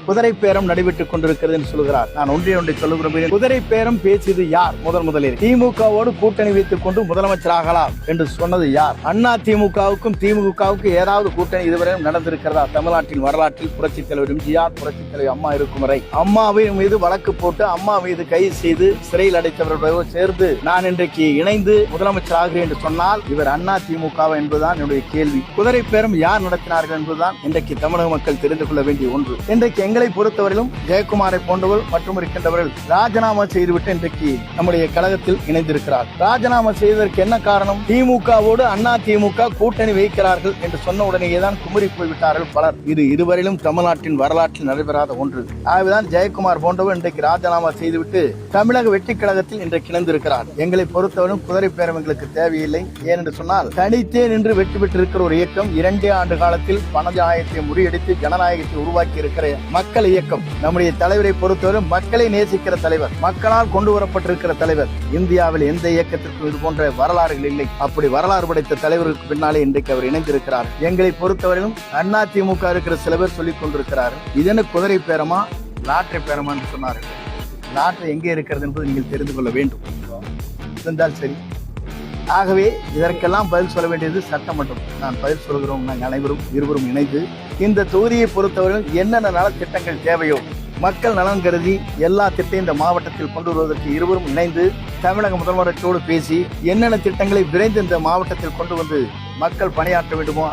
குதிரை பேரம் நடைபெற்றுக் கொண்டிருக்கிறது என்று சொல்கிறார். நான் ஒன்றை சொல்லுகிறேன். குதிரை பேரம் பேசியது யார்? முதலில் திமுகவோடு கூட்டணி வைத்துக் கொண்டு முதலமைச்சராகலாம் என்று சொன்னது யார்? அண்ணா திமுகவுக்கும் திமுகவுக்கும் ஏதாவது கூட்டணி இதுவரையும் நடந்திருக்கிறதா? தமிழ்நாட்டின் வரலாற்றில் புரட்சித் தலைவர் எம்ஜிஆர், புரட்சித் தலைவர் அம்மா இருக்கும் வரை அம்மாவின் மீது வழக்கு போட்டு அம்மா மீது கைது செய்து சிறையில் அடைத்தவர்களோடு சேர்ந்து நான் இன்றைக்கு இணைந்து முதலமைச்சர் ஆகிறேன் என்று சொன்னால் இவர் அண்ணா திமுக என்பதுதான் என்னுடைய கேள்வி. குதிரை பேரம் யார் நடத்தினார்கள் என்பதுதான் இன்றைக்கு தமிழக மக்கள் தெரிந்து கொள்ள வேண்டிய ஒன்று. இன்றைக்கு எங்களை பொறுத்தவரையிலும் ஜெயக்குமாரை போன்றவர்கள் மற்றும் இருக்கின்றவர்கள் ராஜினாமா செய்துவிட்டு இன்றைக்கு நம்முடைய கழகத்தில் இணைந்திருக்கிறார். ராஜினாமா செய்வதற்கு என்ன காரணம்? திமுகவோடு அண்ணா திமுக கூட்டணி வைக்கிறார்கள் என்று சொன்ன உடனேதான் குமரி போய்விட்டார்கள் பலர். இது இதுவரையிலும் தமிழ்நாட்டின் வரலாற்றில் நடைபெறாத ஒன்று. ஆகவேதான் ஜெயக்குமார் போன்றவர் இன்றைக்கு ராஜினாமா செய்துவிட்டு தமிழக வெற்றி கழகத்தில் இன்றைக்கு இணைந்திருக்கிறார். எங்களை பொறுத்தவரையும் குதிரை பேரம் எங்களுக்கு தேவையில்லை. ஏனென்று சொன்னால் தனித்தே நின்று வெற்றி பெற்றிருக்கிற ஒரு இயக்கம் 2 ஆண்டு காலத்தில் பணஜாயத்தை முறியடித்து ஜனநாயகத்தை உருவாக்கி இருக்கிற மக்கள் இயக்கம். நம்முடைய தலைவரை பொறுத்தவரை மக்களை நேசிக்கிற தலைவர், மக்களால் கொண்டு வரப்பட்டிருக்கிற தலைவர். இந்தியாவில் எந்த இயக்கத்திற்கும் இது போன்ற வரலாறுகள் இல்லை. அப்படி வரலாறு படைத்த தலைவருக்கு பின்னாலே இன்றைக்கு அவர் இணைந்திருக்கிறார். எங்களை பொறுத்தவரையிலும் அண்ணா திமுக இருக்கிற சில பேர் சொல்லிக் கொண்டிருக்கிறார், இதென்ன குதிரை பேரமா லாட்டரி பேரமா என்று சொன்னார்கள். லாட்டரி எங்கே இருக்கிறது என்பது நீங்கள் தெரிந்து கொள்ள வேண்டும். இருந்தால் சரி. ஆகவே இதற்கெல்லாம் பதில் சொல்ல வேண்டியது சட்டமன்றம். நான் பதில் சொல்கிறோம். நாங்கள் அனைவரும் இருவரும் இணைந்து இந்த தொகுதியை பொறுத்தவரை என்னென்ன நலத்திட்டங்கள் தேவையோ மக்கள் நலன் கருதி எல்லா திட்டம் இந்த மாவட்டத்தில் கொண்டு வருவதற்கு இருவரும் இணைந்து தமிழக முதல்வரோடு பேசி என்னென்ன திட்டங்களை விரைந்து இந்த மாவட்டத்தில் கொண்டு வந்து மக்கள் பணியாற்ற வேண்டுமோ